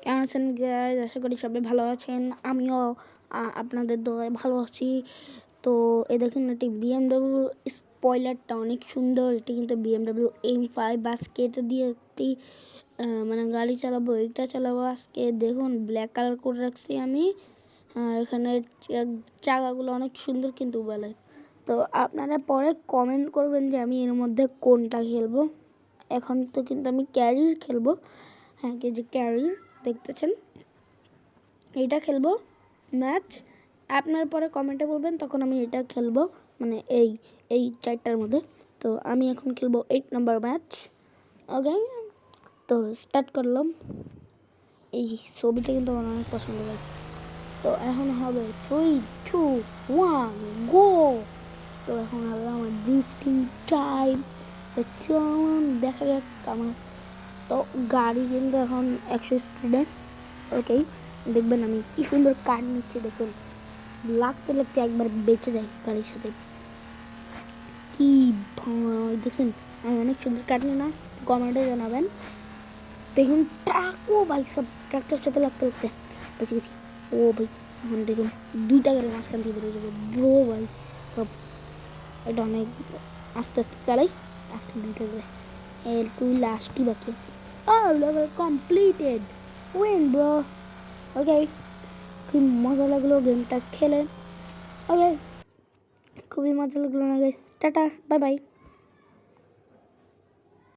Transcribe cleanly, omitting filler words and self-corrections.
কেমন আছেন গাইস? আশা করি সবাই ভালো আছেন। আমিও আপনাদের দোয়ায় ভালো আছি। তো এই দেখুন, এটি বিএমডব্লিউ স্পয়লারটা অনেক সুন্দর। এটি কিন্তু বিএমডব্লিউ M5 আজকে এটা দিয়ে একটি মানে গাড়ি চালাবো, এটা চালাবো আজকে। দেখুন ব্ল্যাক কালার করে রাখছি আমি। আর এখানে চাকাগুলো অনেক সুন্দর কিন্তু বলে। তো আপনারা পরে কমেন্ট করবেন যে আমি এর মধ্যে কোনটা খেলবো। এখন তো কিন্তু আমি ক্যারির খেলবো। হ্যাঁ, যে ক্যারির দেখতেছেন এইটা খেলবো ম্যাচ। আপনার পরে কমেন্টে বলবেন, তখন আমি এটা খেলবো, মানে এই চারটার মধ্যে। তো আমি এখন খেলবো 8 নম্বর ম্যাচ। ওকে, তো স্টার্ট করলাম। এই ছবিটা কিন্তু আমার অনেক পছন্দ হয়েছে। তো এখন হবে 3, 2, 1 গো। তো এখন হবে আমার ড্রিফটিং টাইম। তো চলুন দেখা যাক আমার। তো গাড়ি কিন্তু এখন 100 স্পিডে। ওকে, দেখবেন আমি কি সুন্দর কাট নিচ্ছি। দেখুন লাগতে লাগতে একবার বেঁচে যায় গাড়ির সাথে। কি দেখছেন আমি অনেক সুন্দর কাট নিই না? কমেন্টে জানাবেন। দেখুন ট্রাকও ভাই, সব ট্রাকটার সাথে লাগতে লাগতে বেঁচে গেছি। ও ভাই, এখন দেখুন 2টা গাড়ি মাঝখান দিয়ে বেরোয় যাবে ব্রো ভাই। সব এটা অনেক আস্তে আস্তে চালাই, আস্তে 2টা গাড়ি একটু লাস্টই বাকি। Level completed, win bro. Okay, খুব মজা লাগলো গেমটা খেলে। ওকে, খুবই মজা লাগলো না গাইস। Tata, bye bye.